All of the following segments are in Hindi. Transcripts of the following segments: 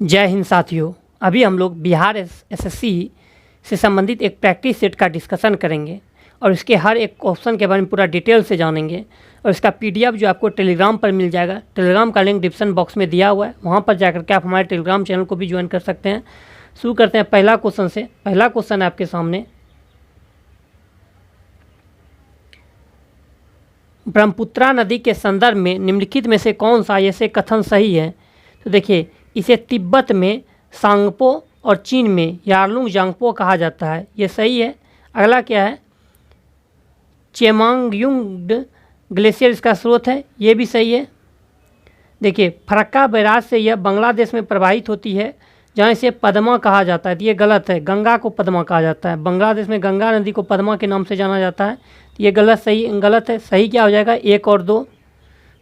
जय हिंद साथियों। अभी हम लोग बिहार एसएससी से संबंधित एक प्रैक्टिस सेट का डिस्कशन करेंगे और इसके हर एक क्वेश्चन के बारे में पूरा डिटेल से जानेंगे। और इसका पीडीएफ जो आपको टेलीग्राम पर मिल जाएगा, टेलीग्राम का लिंक डिस्क्रिप्शन बॉक्स में दिया हुआ है, वहाँ पर जाकर के आप हमारे टेलीग्राम चैनल को भी ज्वाइन कर सकते हैं। शुरू करते हैं पहला क्वेश्चन से। पहला क्वेश्चन है आपके सामने, ब्रह्मपुत्रा नदी के संदर्भ में निम्नलिखित में से कौन सा ऐसे कथन सही है? तो देखिए, इसे तिब्बत में सांगपो और चीन में यारलुंग जांगपो कहा जाता है, ये सही है। अगला क्या है, चेमांगयुंग ग्लेशियर इसका स्रोत है, ये भी सही है। देखिए, फरक्का बैराज से यह बांग्लादेश में प्रवाहित होती है, जहाँ इसे पद्मा कहा जाता है, तो ये गलत है। गंगा को पद्मा कहा जाता है, बांग्लादेश में गंगा नदी को पद्मा के नाम से जाना जाता है, तो ये गलत है। सही क्या हो जाएगा, 1 और 2।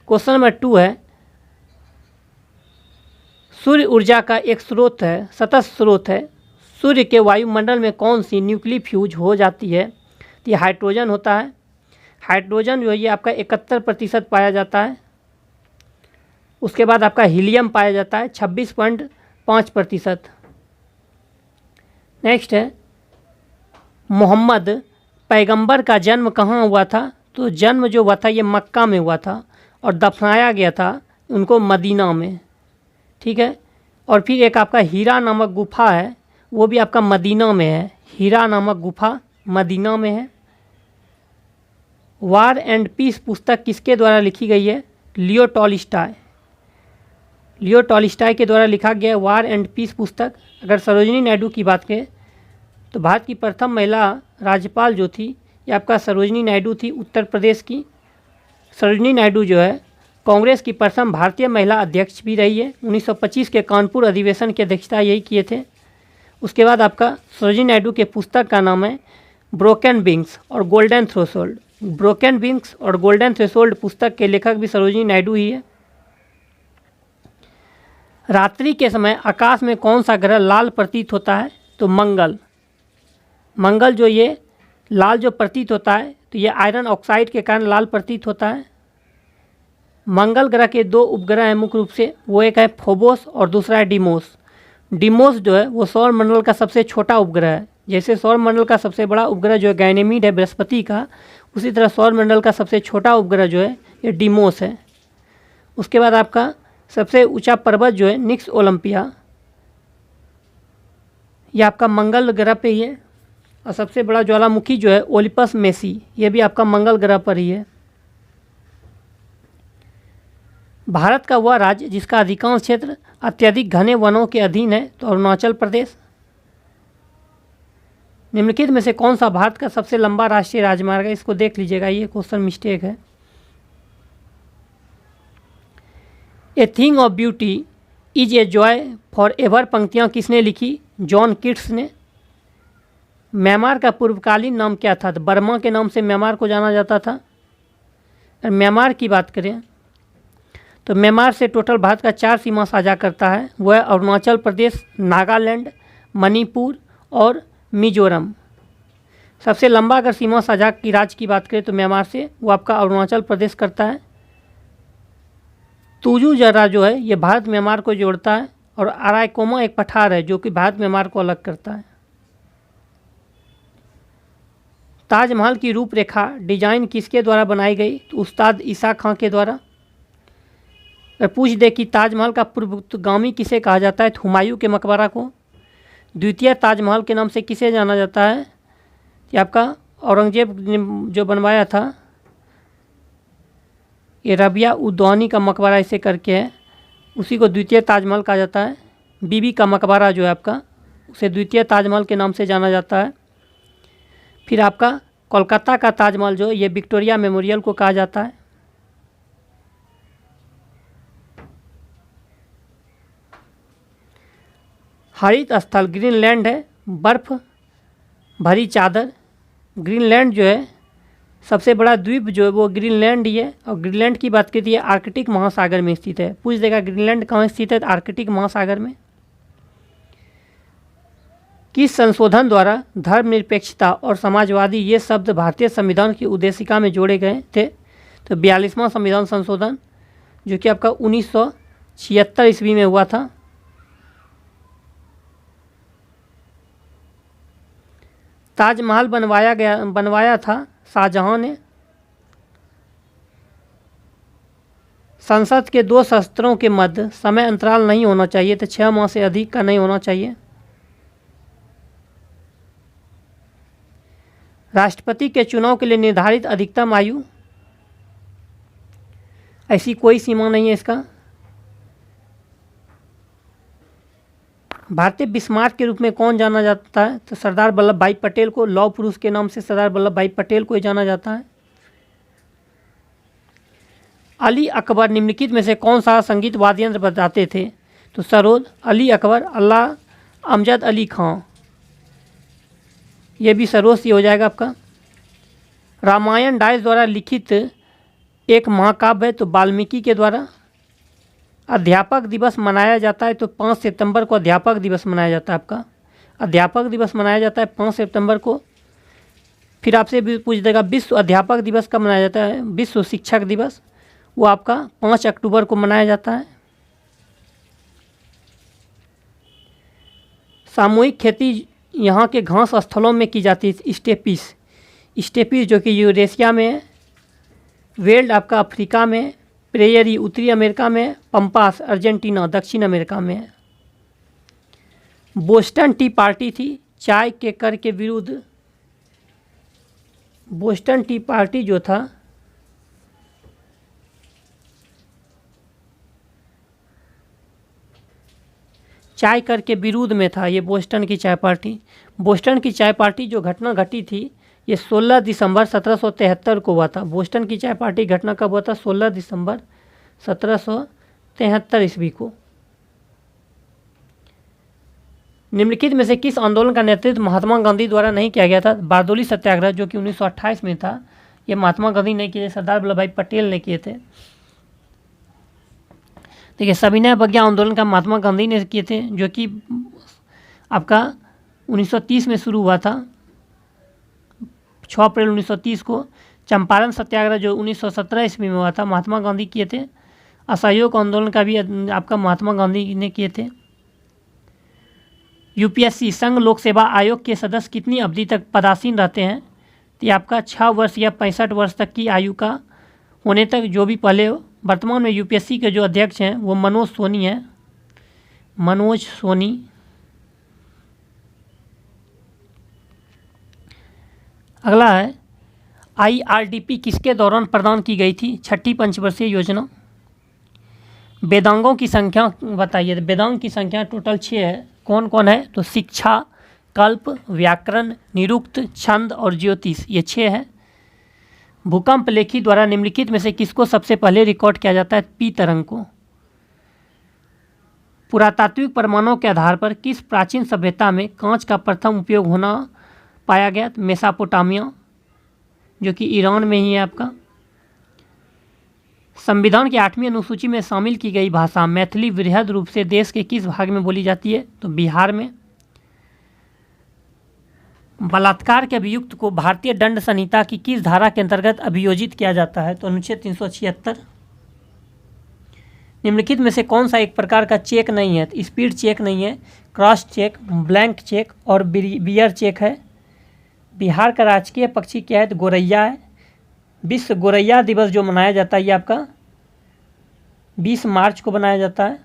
क्वेश्चन नंबर 2 है, सूर्य ऊर्जा का एक स्रोत है, सतत स्रोत है, सूर्य के वायुमंडल में कौन सी न्यूक्लिफ्यूज हो जाती है? तो ये हाइड्रोजन होता है। हाइड्रोजन जो है ये आपका 71% पाया जाता है। उसके बाद आपका हीलियम पाया जाता है 26.5%। नेक्स्ट है, मोहम्मद पैगंबर का जन्म कहाँ हुआ था? तो जन्म जो हुआ था ये मक्का में हुआ था और दफनाया गया था उनको मदीना में, ठीक है। और फिर एक आपका हीरा नामक गुफा है, वो भी आपका मदीना में है। हीरा नामक गुफा मदीना में है। वार एंड पीस पुस्तक किसके द्वारा लिखी गई है? लियो टॉलस्टॉय के द्वारा लिखा गया है वार एंड पीस पुस्तक। अगर सरोजिनी नायडू की बात करें तो भारत की प्रथम महिला राज्यपाल जो थी ये आपका सरोजिनी नायडू थी, उत्तर प्रदेश की। सरोजिनी नायडू जो है कांग्रेस की प्रथम भारतीय महिला अध्यक्ष भी रही है। 1925 के कानपुर अधिवेशन की अध्यक्षता यही किए थे। उसके बाद आपका सरोजिनी नायडू के पुस्तक का नाम है ब्रोकन विंग्स और गोल्डन थ्रेशोल्ड। ब्रोकन विंग्स और गोल्डन थ्रेशोल्ड पुस्तक के लेखक भी सरोजिनी नायडू ही है। रात्रि के समय आकाश में कौन सा ग्रह लाल प्रतीत होता है? तो मंगल जो ये लाल जो प्रतीत होता है तो ये आयरन ऑक्साइड के कारण लाल प्रतीत होता है। मंगल ग्रह के 2 उपग्रह हैं मुख्य रूप से, वो एक है फोबोस और दूसरा है डिमोस। डिमोस जो है वो सौर मंडल का सबसे छोटा उपग्रह है। जैसे सौर मंडल का सबसे बड़ा उपग्रह जो है गैनेमीड है बृहस्पति का, उसी तरह सौर मंडल का सबसे छोटा उपग्रह जो है ये डिमोस है। उसके बाद आपका सबसे ऊंचा पर्वत जो है निक्स ओलंपिया, ये आपका मंगल ग्रह पे ही है। और सबसे बड़ा ज्वालामुखी जो है ओलिपस मेसी, ये भी आपका मंगल ग्रह पर ही है। भारत का वह राज्य जिसका अधिकांश क्षेत्र अत्यधिक घने वनों के अधीन है, तो अरुणाचल प्रदेश। निम्नलिखित में से कौन सा भारत का सबसे लंबा राष्ट्रीय राजमार्ग है? इसको देख लीजिएगा, ये क्वेश्चन मिस्टेक है। A thing of beauty is a joy for ever पंक्तियाँ किसने लिखी? जॉन कीट्स ने। म्यांमार का पूर्वकालीन नाम क्या था? तो बर्मा के नाम से म्यांमार को जाना जाता था। और म्यांमार की बात करें तो म्यांमार से टोटल भारत का 4 सीमा साझा करता है, वह अरुणाचल प्रदेश, नागालैंड, मणिपुर और मिजोरम। सबसे लंबा अगर सीमा साझा की राज्य की बात करें तो म्यांमार से वो आपका अरुणाचल प्रदेश करता है। तुजू जर्रा जो है ये भारत म्यांमार को जोड़ता है और अराइकोमा एक पठार है जो कि भारत म्यांमार को अलग करता है। ताजमहल की रूपरेखा डिजाइन किसके द्वारा बनाई गई? तो उस्ताद ईसा खां के द्वारा। अगर पूछ दे कि ताजमहल का पूर्वगामी किसे कहा जाता है? तो हुमायूं के मकबरा को। द्वितीय ताजमहल के नाम से किसे जाना जाता है? ये आपका औरंगजेब ने जो बनवाया था, ये रबिया उद्दौनी का मकबरा इसे करके है, उसी को द्वितीय ताजमहल कहा जाता है। बीबी का मकबरा जो है आपका, उसे द्वितीय ताजमहल के नाम से जाना जाता है। फिर आपका कोलकाता का ताजमहल जो ये विक्टोरिया मेमोरियल को कहा जाता है। हरित स्थल ग्रीनलैंड है, बर्फ भरी चादर। ग्रीनलैंड जो है सबसे बड़ा द्वीप जो है वो ग्रीनलैंड ही है। और ग्रीनलैंड की बात करती है आर्कटिक महासागर में स्थित है। पूछ देगा ग्रीनलैंड कहाँ स्थित है? तो आर्कटिक महासागर में। किस संशोधन द्वारा धर्मनिरपेक्षता और समाजवादी ये शब्द भारतीय संविधान की उद्देशिका में जोड़े गए थे? तो 42वां संविधान संशोधन जो कि आपका 1976 ईस्वी में हुआ था। ताजमहल बनवाया था शाहजहां ने। संसद के 2 सत्रों के मध्य समय अंतराल नहीं होना चाहिए, तो 6 माह से अधिक का नहीं होना चाहिए। राष्ट्रपति के चुनाव के लिए निर्धारित अधिकतम आयु, ऐसी कोई सीमा नहीं है इसका। भारतीय बिस्मार्क के रूप में कौन जाना जाता है, तो सरदार वल्लभ भाई पटेल को, लौह पुरुष के नाम से सरदार वल्लभ भाई पटेल को ही जाना जाता है। अली अकबर निम्नलिखित में से कौन सा संगीत वाद्य यंत्र बजाते थे, तो सरोद, अली अकबर, अल्लाह अमजद अली खां, ये भी सरोद से हो जाएगा आपका। रामायण डायस द्वारा लिखित एक महाकाव्य है, तो वाल्मीकि के द्वारा। अध्यापक दिवस मनाया जाता है, तो 5 सितंबर को अध्यापक दिवस मनाया जाता है आपका। अध्यापक दिवस मनाया जाता है 5 सितंबर को। फिर आपसे भी पूछ देगा विश्व अध्यापक दिवस कब मनाया जाता है, विश्व शिक्षक दिवस, वो आपका 5 अक्टूबर को मनाया जाता है। सामूहिक खेती यहाँ के घास स्थलों में की जाती है, स्टेपीज जो कि यूरेशिया में है, वेल्ड आपका अफ्रीका में, प्रेयरी उत्तरी अमेरिका में, पंपास अर्जेंटीना दक्षिण अमेरिका में है। बोस्टन टी पार्टी थी चाय के कर के विरुद्ध। बोस्टन टी पार्टी जो था चाय कर के विरोध में था, ये बोस्टन की चाय पार्टी। बोस्टन की चाय पार्टी जो घटना घटी थी, ये 16 दिसंबर 1773 को हुआ था। बोस्टन की चाय पार्टी घटना कब हुआ था, 16 दिसंबर 1773 ईस्वी को। निम्नलिखित में से किस आंदोलन का नेतृत्व महात्मा गांधी द्वारा नहीं किया गया था, बारदोली सत्याग्रह जो कि 1928 में था, ये महात्मा गांधी ने किए, सरदार वल्लभ भाई पटेल ने किए थे। देखिए सविनय अवज्ञा आंदोलन का महात्मा गांधी ने किए थे, जो कि आपका 1930 में शुरू हुआ था, 6 अप्रैल 1930 को। चंपारण सत्याग्रह जो 1917 ईस्वी में हुआ था, महात्मा गांधी किए थे। असहयोग आंदोलन का भी आपका महात्मा गांधी ने किए थे। यूपीएससी संघ लोक सेवा आयोग के सदस्य कितनी अवधि तक पदासीन रहते हैं, तो ये आपका 6 वर्ष या 65 वर्ष तक की आयु का होने तक, जो भी पहले हो। वर्तमान में यूपीएससी के जो अध्यक्ष हैं वो मनोज सोनी हैं, मनोज सोनी। अगला है आईआरडीपी किसके दौरान प्रदान की गई थी, 6ठी पंचवर्षीय योजना। वेदांगों की संख्या बताइए, तो वेदांग की संख्या टोटल 6 है। कौन कौन है, तो शिक्षा, कल्प, व्याकरण, निरुक्त, छंद और ज्योतिष, ये 6 है। भूकंप लेखी द्वारा निम्नलिखित में से किसको सबसे पहले रिकॉर्ड किया जाता है, पी तरंग को। पुरातात्विक प्रमाणों के आधार पर किस प्राचीन सभ्यता में कांच का प्रथम उपयोग होना पाया गया, मेसोपोटामिया जो कि ईरान में ही है आपका। संविधान की 8वीं अनुसूची में शामिल की गई भाषा मैथिली वृहद रूप से देश के किस भाग में बोली जाती है, तो बिहार में। बलात्कार के अभियुक्त को भारतीय दंड संहिता की किस धारा के अंतर्गत अभियोजित किया जाता है, तो अनुच्छेद 376। निम्नलिखित में से कौन सा एक प्रकार का चेक नहीं है, तो स्पीड चेक नहीं है, क्रॉस चेक, ब्लैंक चेक और बियर चेक है। बिहार का राजकीय पक्षी क्या है, तो गोरैया है। विश्व गोरैया दिवस जो मनाया जाता है ये आपका 20 मार्च को मनाया जाता है।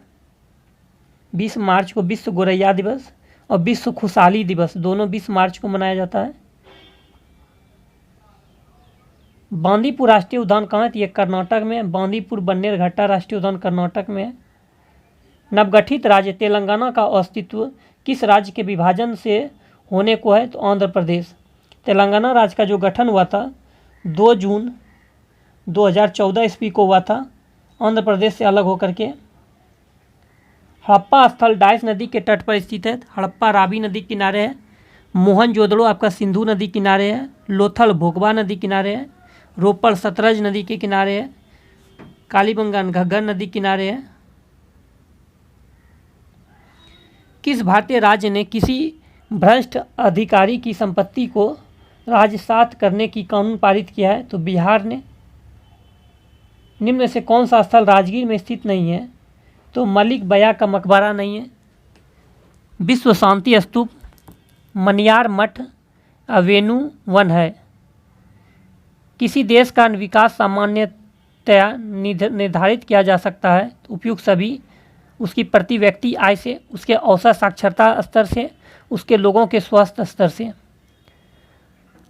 20 मार्च को विश्व गोरैया दिवस और विश्व खुशहाली दिवस दोनों 20 मार्च को मनाया जाता है। बांदीपुर राष्ट्रीय उद्यान कहाँ है, तो ये कर्नाटक में। बांदीपुर बन्नेरघट्टा राष्ट्रीय उद्यान कर्नाटक में है। नवगठित राज्य तेलंगाना का अस्तित्व किस राज्य के विभाजन से होने को है, तो आंध्र प्रदेश। तेलंगाना राज्य का जो गठन हुआ था 2 जून 2014 ईस्वी को हुआ था, आंध्र प्रदेश से अलग होकर के। हड़प्पा स्थल डाइस नदी के तट पर स्थित है। हड़प्पा रावी नदी किनारे है। मोहनजोदड़ो आपका सिंधु नदी किनारे है। लोथल भोगवा नदी किनारे है। रोपड़ सतलज नदी के किनारे है। कालीबंगन घग्गर नदी किनारे है। किस भारतीय राज्य ने किसी भ्रष्ट अधिकारी की संपत्ति को राजसात करने की कानून पारित किया है, तो बिहार ने। निम्न में से कौन सा स्थल राजगीर में स्थित नहीं है, तो मलिक बया का मकबरा नहीं है। विश्व शांति स्तूप, मनियार मठ, अवेन्यू 1 है। किसी देश का विकास सामान्यतया निर्धारित किया जा सकता है तो उपयुक्त सभी उसकी प्रति व्यक्ति आय से, उसके औसत साक्षरता स्तर से, उसके लोगों के स्वास्थ्य स्तर से।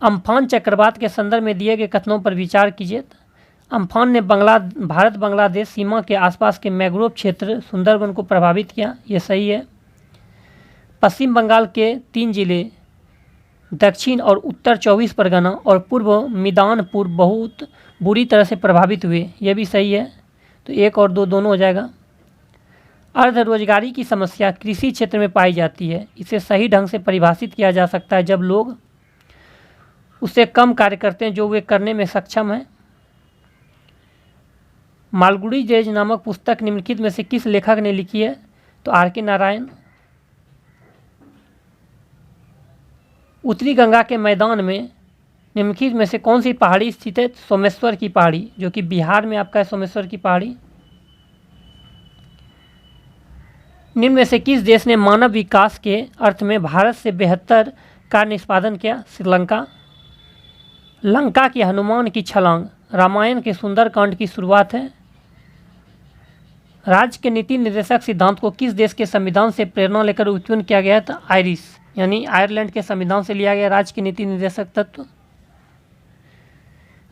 अम्फान चक्रवात के संदर्भ में दिए गए कथनों पर विचार कीजिए। अम्फान ने भारत बांग्लादेश सीमा के आसपास के मैंग्रोव क्षेत्र सुंदरबन को प्रभावित किया, ये सही है। पश्चिम बंगाल के 3 जिले दक्षिण और उत्तर 24 परगना और पूर्व मिदनापुर बहुत बुरी तरह से प्रभावित हुए, यह भी सही है। तो 1 और 2 दोनों हो जाएगा। अर्धरोजगारी की समस्या कृषि क्षेत्र में पाई जाती है। इसे सही ढंग से परिभाषित किया जा सकता है जब लोग उससे कम कार्य करते हैं जो वे करने में सक्षम हैं। मालगुडी डेज नामक पुस्तक निम्नलिखित में से किस लेखक ने लिखी है? तो R.K. नारायण। उत्तरी गंगा के मैदान में निम्नलिखित में से कौन सी पहाड़ी स्थित है? सोमेश्वर की पहाड़ी, जो कि बिहार में आपका है सोमेश्वर की पहाड़ी। निम्न में से किस देश ने मानव विकास के अर्थ में भारत से बेहतर कार्य निष्पादन किया? श्रीलंका। लंका की हनुमान की छलांग रामायण के सुंदरकांड की शुरुआत है। राज्य के नीति निर्देशक सिद्धांत को किस देश के संविधान से प्रेरणा लेकर उत्पन्न किया गया था? आयरिश, यानी आयरलैंड के संविधान से लिया गया राज्य के नीति निर्देशक तत्व।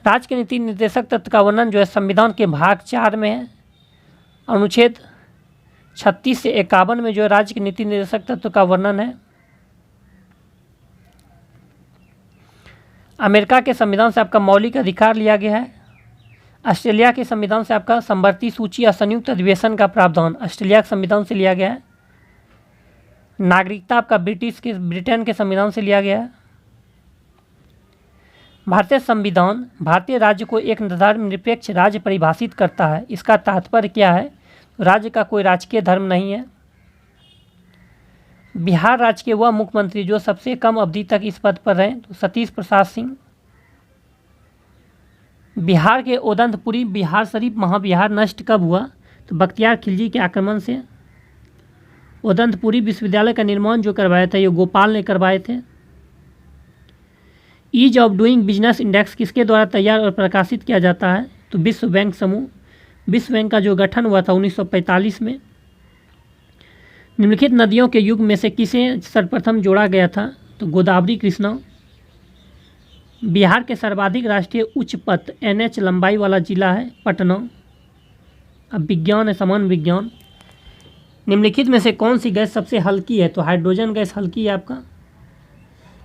राज्य के नीति निर्देशक तत्व का वर्णन जो है संविधान के भाग 4 में है, अनुच्छेद 36 से 51 में जो राज्य के नीति निर्देशक तत्व का वर्णन है। अमेरिका के संविधान से आपका मौलिक अधिकार लिया गया है। ऑस्ट्रेलिया के संविधान से आपका समवर्ती सूची या संयुक्त अधिवेशन का प्रावधान ऑस्ट्रेलिया के संविधान से लिया गया है। नागरिकता आपका ब्रिटेन के संविधान से लिया गया है। भारतीय संविधान भारतीय राज्य को एक धर्मनिरपेक्ष राज्य परिभाषित करता है। इसका तात्पर्य क्या है? राज्य का कोई राजकीय धर्म नहीं है। बिहार राज्य के वह मुख्यमंत्री जो सबसे कम अवधि तक इस पद पर रहे, तो सतीश प्रसाद सिंह। बिहार के ओदंतपुरी बिहार शरीफ महाविहार नष्ट कब हुआ? तो बख्तियार खिलजी के आक्रमण से। ओदंतपुरी विश्वविद्यालय का निर्माण जो करवाया था ये गोपाल ने करवाए थे। Ease of doing business index किसके द्वारा तैयार और प्रकाशित किया जाता है? तो विश्व बैंक समूह। विश्व बैंक का जो गठन हुआ था 1945 में। निम्नलिखित नदियों के युग में से किसे सर्वप्रथम जोड़ा गया था? तो गोदावरी कृष्णा। बिहार के सर्वाधिक राष्ट्रीय उच्च पथ NH लंबाई वाला जिला है पटना। अब विज्ञान है, समान विज्ञान। निम्नलिखित में से कौन सी गैस सबसे हल्की है? तो हाइड्रोजन गैस हल्की है आपका।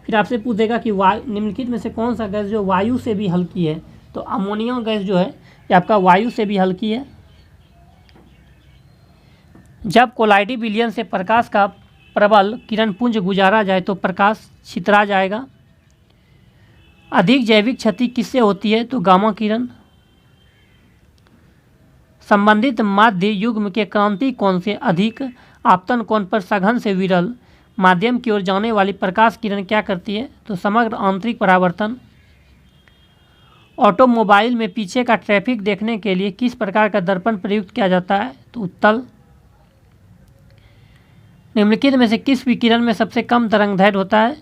फिर आपसे पूछ देगा कि निम्नलिखित में से कौन सा गैस जो वायु से भी हल्की है? तो अमोनिया गैस जो है ये आपका वायु से भी हल्की है। जब कोलाइडी विलयन से प्रकाश का प्रबल किरण पुंज गुजारा जाए तो प्रकाश छितरा जाएगा। अधिक जैविक क्षति किससे होती है? तो गामा किरण। संबंधित माध्य युग्म के क्रांति कोण से अधिक आपतन कोण पर सघन से विरल माध्यम की ओर जाने वाली प्रकाश किरण क्या करती है? तो समग्र आंतरिक परावर्तन। ऑटोमोबाइल में पीछे का ट्रैफिक देखने के लिए किस प्रकार का दर्पण प्रयुक्त किया जाता है? तो उत्तल। निम्नलिखित में से किस विकिरण में सबसे कम तरंगदैर्घ्य होता है?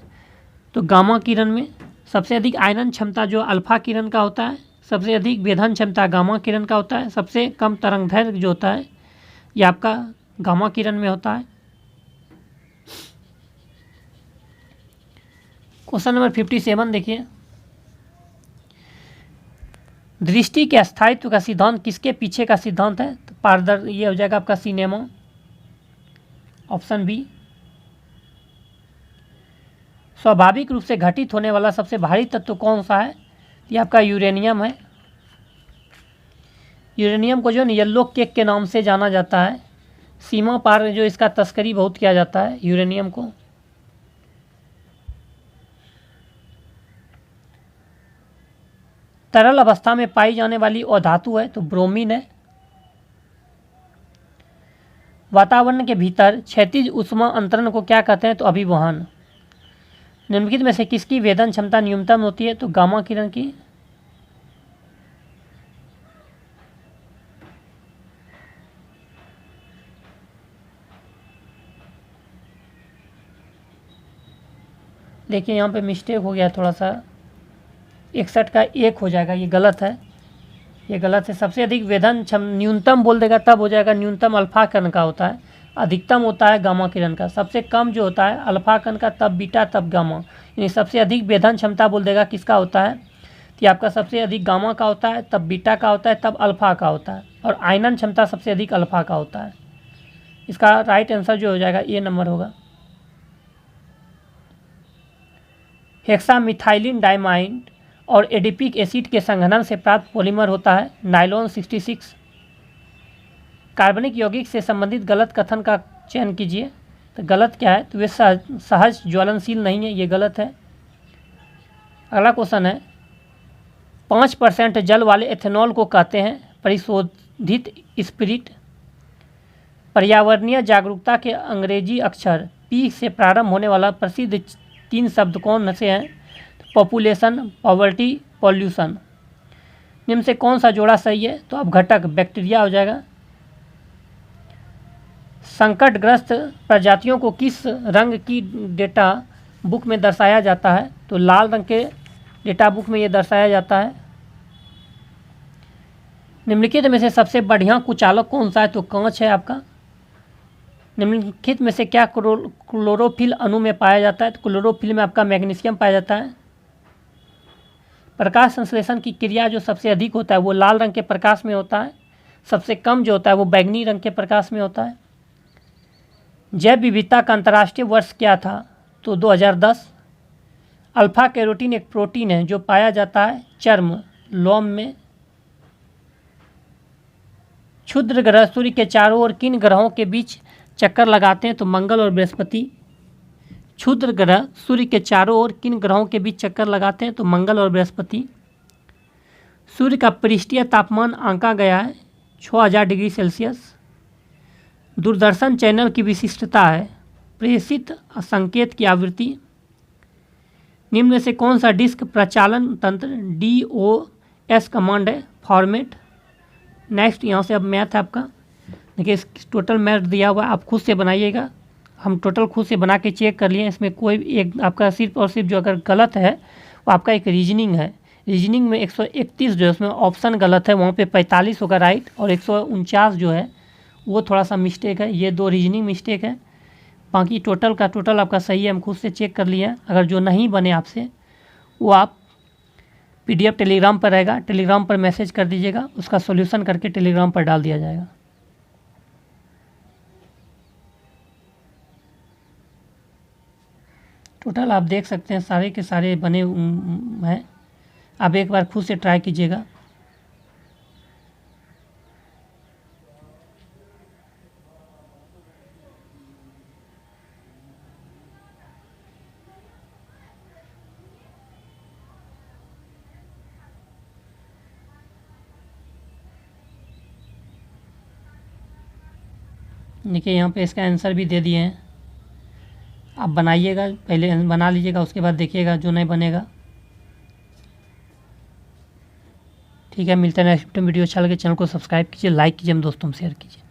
तो गामा किरण में। सबसे अधिक आयनन क्षमता जो अल्फा किरण का होता है, सबसे अधिक वेधन क्षमता गामा किरण का होता है, सबसे कम तरंगदैर्घ्य जो होता है ये आपका गामा किरण में होता है। क्वेश्चन नंबर 57 देखिए। दृष्टि के अस्थायित्व का सिद्धांत किसके पीछे का सिद्धांत है? तो ये हो जाएगा आपका सिनेमा, ऑप्शन बी। स्वाभाविक रूप से घटित होने वाला सबसे भारी तत्व कौन सा है? ये आपका यूरेनियम है। यूरेनियम को जो येलो केक के नाम से जाना जाता है। सीमा पार जो इसका तस्करी बहुत किया जाता है यूरेनियम को। तरल अवस्था में पाई जाने वाली अधातु है तो ब्रोमीन है। वातावरण के भीतर क्षैतिज ऊष्मा अंतरण को क्या कहते हैं? तो अभिवहन। निम्नलिखित में से किसकी वेधन क्षमता न्यूनतम होती है? तो गामा किरण की। देखिए यहाँ पे मिस्टेक हो गया थोड़ा सा, 61 का 1 हो जाएगा, ये गलत है, ये गलत है। सबसे अधिक वेधन न्यूनतम बोल देगा तब हो जाएगा, न्यूनतम अल्फा किरण का होता है, अधिकतम होता है गामा किरण का। सबसे कम जो होता है अल्फा किरण का, तब बीटा तब गामा। यानी सबसे अधिक वेधन क्षमता बोल देगा किसका होता है, कि आपका सबसे अधिक गामा का होता है, तब बीटा का होता है, तब अल्फा का होता है, और आयनन क्षमता सबसे अधिक अल्फा का होता है। इसका राइट आंसर जो हो जाएगा ए नंबर होगा। हेक्सामिथाइलिन डाइमाइड और एडिपिक एसिड के संघनन से प्राप्त पॉलीमर होता है नाइलॉन 66। कार्बनिक यौगिक से संबंधित गलत कथन का चयन कीजिए। तो गलत क्या है, तो वे सहज ज्वलनशील नहीं है, ये गलत है। अगला क्वेश्चन है, 5% जल वाले एथेनॉल को कहते हैं परिशोधित स्पिरिट। पर्यावरणीय जागरूकता के अंग्रेजी अक्षर पी से प्रारंभ होने वाला प्रसिद्ध 3 शब्द कौन से हैं, पॉपुलेशन, पॉवर्टी, पॉल्यूशन। निम्न से कौन सा जोड़ा सही है, तो अब घटक बैक्टीरिया हो जाएगा। संकटग्रस्त प्रजातियों को किस रंग की डेटा बुक में दर्शाया जाता है, तो लाल रंग के डेटा बुक में ये दर्शाया जाता है। निम्नलिखित में से सबसे बढ़िया कुचालक कौन सा है, तो कांच है आपका। निम्नलिखित में से क्या क्लोरोफिल अणु में पाया जाता है, तो क्लोरोफिल में आपका मैग्नीशियम पाया जाता है। प्रकाश संश्लेषण की क्रिया जो सबसे अधिक होता है वो लाल रंग के प्रकाश में होता है, सबसे कम जो होता है वो बैंगनी रंग के प्रकाश में होता है। जैव विविधता का अंतर्राष्ट्रीय वर्ष क्या था, तो 2010। अल्फा कैरोटीन एक प्रोटीन है जो पाया जाता है चर्म, लोम में। क्षुद्र ग्रह सूर्य के चारों ओर किन ग्रहों के बीच चक्कर लगाते हैं, तो मंगल और बृहस्पति। क्षुद्र ग्रह सूर्य के चारों ओर किन ग्रहों के बीच चक्कर लगाते हैं, तो मंगल और बृहस्पति। सूर्य का पृष्ठीय तापमान आंका गया है 6000 डिग्री सेल्सियस। दूरदर्शन चैनल की विशिष्टता है प्रेषित संकेत की आवृत्ति। निम्न में से कौन सा डिस्क प्रचालन तंत्र DOS कमांड है, फॉर्मेट। नेक्स्ट यहाँ से अब मैथ है आपका। देखिए टोटल मैथ दिया हुआ है, आप खुद से बनाइएगा। हम टोटल खुद से बना के चेक कर लिए, इसमें कोई एक आपका सिर्फ और सिर्फ जो अगर गलत है वो आपका एक रीजनिंग है। रीजनिंग में 131 जो है उसमें ऑप्शन गलत है, वहाँ पे 45 होगा राइट, और 149 जो है वो थोड़ा सा मिस्टेक है। ये 2 रीजनिंग मिस्टेक है, बाकी टोटल का टोटल आपका सही है, हम खुद से चेक कर लिए। अगर जो नहीं बने आपसे वो आप PDF टेलीग्राम पर रहेगा, टेलीग्राम पर मैसेज कर दीजिएगा, उसका सॉल्यूशन करके टेलीग्राम पर डाल दिया जाएगा। टोटल आप देख सकते हैं सारे के सारे बने हैं, आप एक बार खुद से ट्राई कीजिएगा। देखिए यहाँ पे इसका आंसर भी दे दिए हैं, आप बनाइएगा, पहले बना लीजिएगा, उसके बाद देखिएगा जो नहीं बनेगा। ठीक है, मिलता है नेक्स्ट वीडियो। अच्छा लगे चैनल को सब्सक्राइब कीजिए, लाइक कीजिए, हम दोस्तों में शेयर कीजिए।